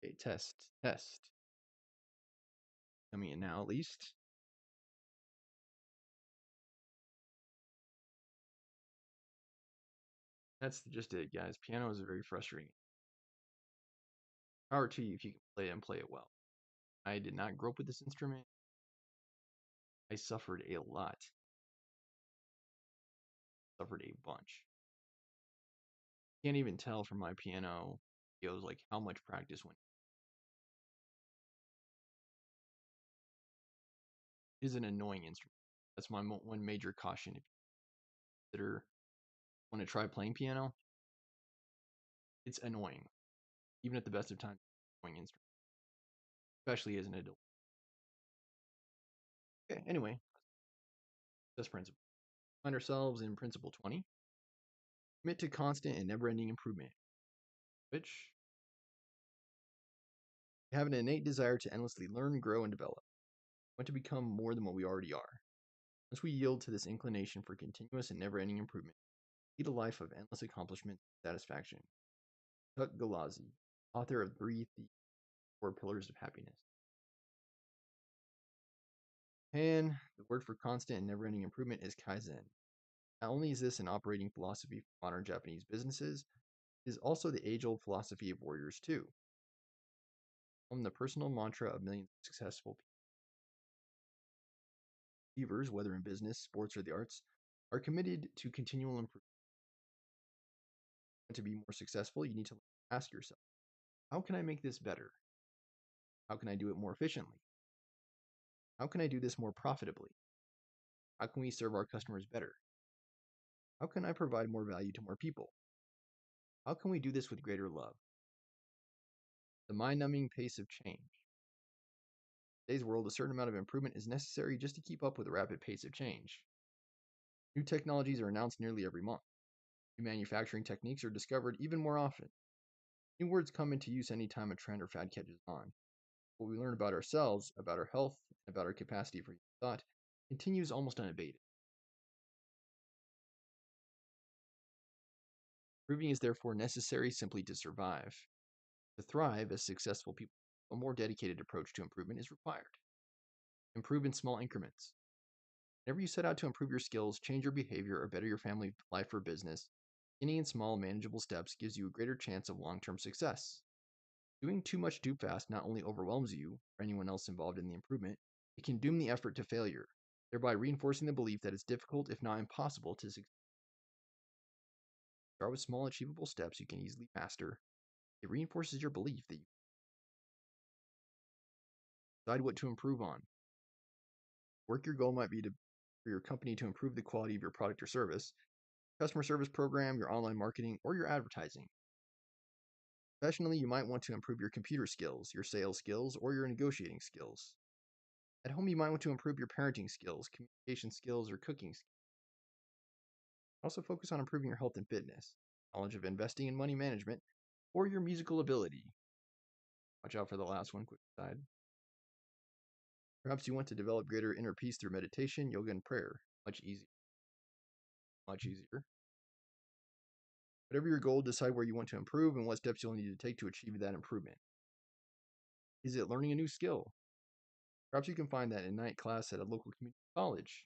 Okay, test. Coming in now, at least. That's just it, guys. Piano is very frustrating. Power to you if you can play it and play it well. I did not grow up with this instrument. I suffered a lot. Suffered a bunch. Can't even tell from my piano videos like how much practice went. It is an annoying instrument. That's my one major caution. If you consider want to try playing piano, it's annoying. Even at the best of times, annoying instrument, especially as an adult. Okay, anyway, that's principle. Find ourselves in principle 20. Commit to constant and never-ending improvement, which have an innate desire to endlessly learn, grow, and develop. We want to become more than what we already are. Once we yield to this inclination for continuous and never-ending improvement, lead a life of endless accomplishment and satisfaction. Chuck Galazzi, author of Breathe, the 4 Pillars of Happiness. And the word for constant and never-ending improvement is Kaizen. Not only is this an operating philosophy for modern Japanese businesses, it is also the age-old philosophy of warriors too. From the personal mantra of millions of successful achievers, whether in business, sports, or the arts, are committed to continual improvement. To be more successful, you need to ask yourself, how can I make this better? How can I do it more efficiently? How can I do this more profitably? How can we serve our customers better? How can I provide more value to more people? How can we do this with greater love? The mind-numbing pace of change. In today's world, a certain amount of improvement is necessary just to keep up with the rapid pace of change. New technologies are announced nearly every month. New manufacturing techniques are discovered even more often. New words come into use anytime a trend or fad catches on. What we learn about ourselves, about our health, and about our capacity for thought continues almost unabated. Improving is therefore necessary simply to survive. To thrive as successful people, a more dedicated approach to improvement is required. Improve in small increments. Whenever you set out to improve your skills, change your behavior, or better your family life or business, beginning in small, manageable steps gives you a greater chance of long-term success. Doing too much too fast not only overwhelms you or anyone else involved in the improvement, it can doom the effort to failure, thereby reinforcing the belief that it's difficult, if not impossible, to succeed. Start with small, achievable steps you can easily master. It reinforces your belief that you decide what to improve on. Work your goal might be for your company to improve the quality of your product or service, customer service program, your online marketing, or your advertising. Professionally, you might want to improve your computer skills, your sales skills, or your negotiating skills. At home, you might want to improve your parenting skills, communication skills, or cooking skills. Also focus on improving your health and fitness, knowledge of investing and money management, or your musical ability. Watch out for the last one, quick aside. Perhaps you want to develop greater inner peace through meditation, yoga, and prayer. Much easier. Much easier. Whatever your goal, decide where you want to improve and what steps you'll need to take to achieve that improvement. Is it learning a new skill? Perhaps you can find that in night class at a local community college.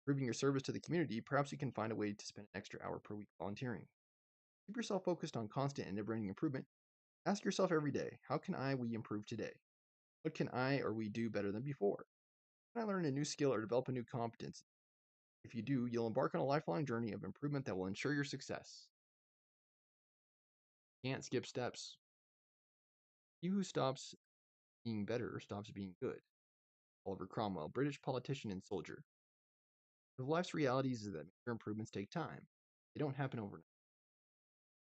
Improving your service to the community, perhaps you can find a way to spend an extra hour per week volunteering. Keep yourself focused on constant and never-ending improvement. Ask yourself every day, how can we improve today? What can I or we do better than before? Can I learn a new skill or develop a new competence? If you do, you'll embark on a lifelong journey of improvement that will ensure your success. Can't skip steps. He who stops being better stops being good. Oliver Cromwell, British politician and soldier. The life's realities is that major improvements take time. They don't happen overnight.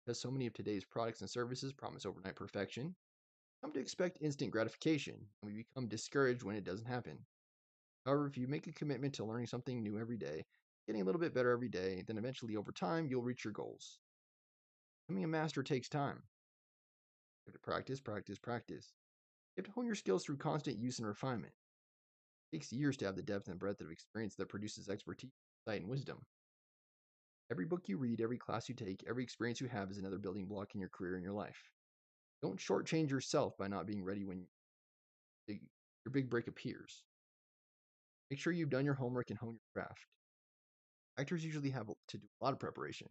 Because so many of today's products and services promise overnight perfection, come to expect instant gratification, and we become discouraged when it doesn't happen. However, if you make a commitment to learning something new every day, getting a little bit better every day, then eventually over time you'll reach your goals. Becoming a master takes time. You have to practice, practice, practice. You have to hone your skills through constant use and refinement. It takes years to have the depth and breadth of experience that produces expertise, insight, and wisdom. Every book you read, every class you take, every experience you have is another building block in your career and your life. Don't shortchange yourself by not being ready when your big break appears. Make sure you've done your homework and honed your craft. Actors usually have to do a lot of preparation.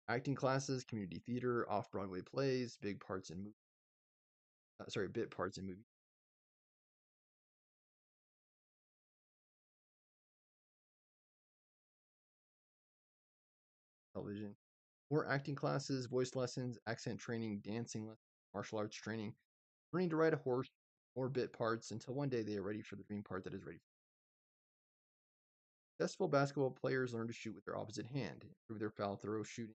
Acting classes, community theater, off-Broadway plays, bit parts in movies. Television. More acting classes, voice lessons, accent training, dancing lessons, martial arts training, learning to ride a horse, more bit parts until one day they are ready for the dream part that is ready. Successful basketball players learn to shoot with their opposite hand, improve their foul throw shooting,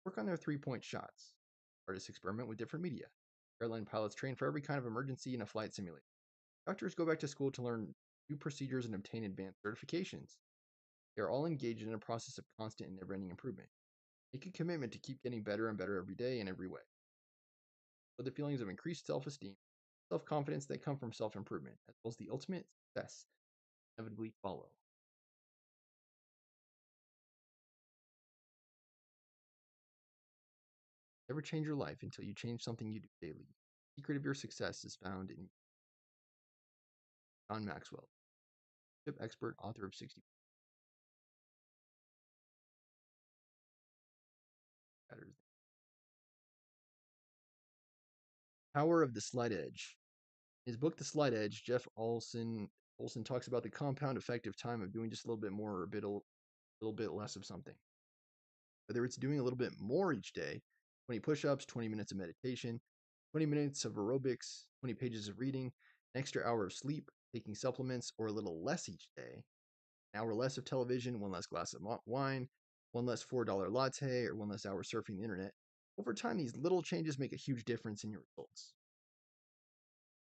work on their three-point shots. Artists experiment with different media. Airline pilots train for every kind of emergency in a flight simulator. Doctors go back to school to learn new procedures and obtain advanced certifications. They are all engaged in a process of constant and never-ending improvement. Make a commitment to keep getting better and better every day in every way. But the feelings of increased self-esteem, self-confidence that come from self-improvement, as well as the ultimate success inevitably follow. Never change your life until you change something you do daily. The secret of your success is found in John Maxwell, expert, author of 60 Matters. Power of the Slight Edge. In his book, The Slight Edge, Jeff Olson talks about the compound effect of time of doing just a little bit more or little bit less of something. Whether it's doing a little bit more each day, 20 push-ups, 20 minutes of meditation, 20 minutes of aerobics, 20 pages of reading, an extra hour of sleep, taking supplements, or a little less each day, an hour less of television, one less glass of wine, one less $4 latte, or one less hour surfing the internet. Over time, these little changes make a huge difference in your results.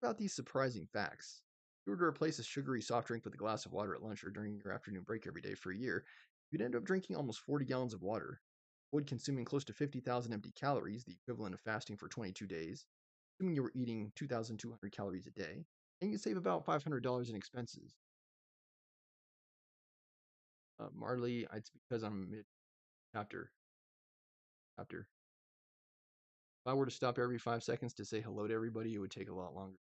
What about these surprising facts? If you were to replace a sugary soft drink with a glass of water at lunch or during your afternoon break every day for a year, you'd end up drinking almost 40 gallons of water, avoid consuming close to 50,000 empty calories, the equivalent of fasting for 22 days, assuming you were eating 2,200 calories a day, and you save about $500 in expenses. Marley, it's because I'm mid chapter. If I were to stop every 5 seconds to say hello to everybody, it would take a lot longer.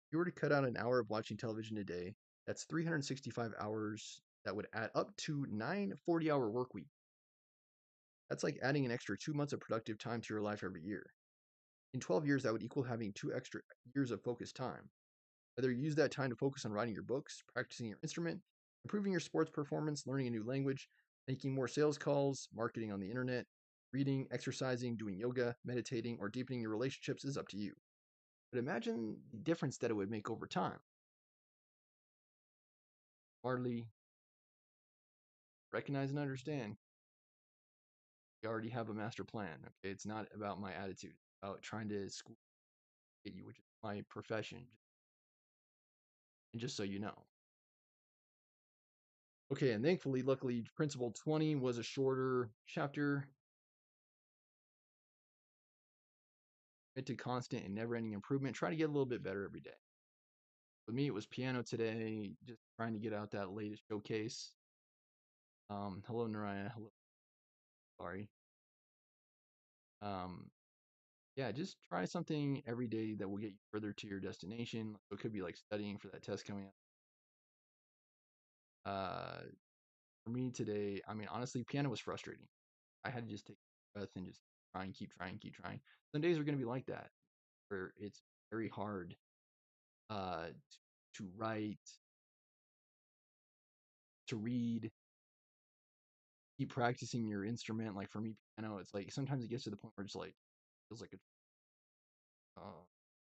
If you were to cut out an hour of watching television a day, that's 365 hours that would add up to 9 40-hour work weeks. That's like adding an extra 2 months of productive time to your life every year. In 12 years, that would equal having 2 extra years of focused time. Whether you use that time to focus on writing your books, practicing your instrument, improving your sports performance, learning a new language, making more sales calls, marketing on the internet, reading, exercising, doing yoga, meditating, or deepening your relationships is up to you. But imagine the difference that it would make over time. Hardly recognize and understand. You already have a master plan. Okay, it's not about my attitude. It's about trying to get you, which is my profession. And just so you know. Okay, and thankfully, luckily, Principle 20 was a shorter chapter. Commit to constant and never-ending improvement. Try to get a little bit better every day. For me, it was piano today, just trying to get out that latest showcase. Hello, Naraya. Hello. Sorry. Yeah, just try something every day that will get you further to your destination. So it could be like studying for that test coming up. For me today, I mean, honestly, piano was frustrating. I had to just take a breath and just try and keep trying, keep trying. Some days are going to be like that, where it's very hard uh, to write, to read, keep practicing your instrument. Like for me, piano, it's like sometimes it gets to the point where it's like feels like they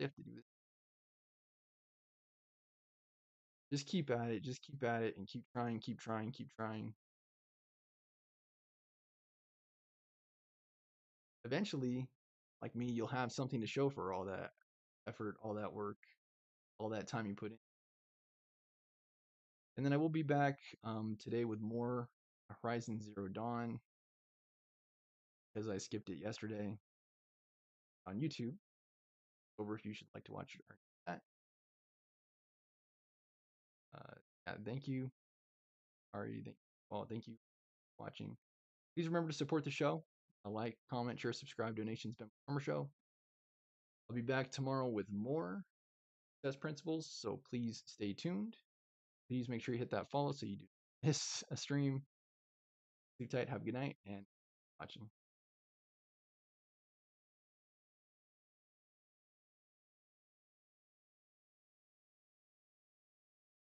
have to do this. Just keep at it, just keep at it, and keep trying, keep trying, keep trying. Eventually, like me, you'll have something to show for all that effort, all that work, all that time you put in. And then I will be back today with more Horizon Zero Dawn because I skipped it yesterday on YouTube. Over if you should like to watch that. Yeah, thank you. Ari, thank you for watching. Please remember to support the show. Like, comment, share, subscribe. Donations, Ben Farmer Show. I'll be back tomorrow with more success principles, so please stay tuned. Please make sure you hit that follow so you do miss a stream. Sleep tight, have a good night, and watching.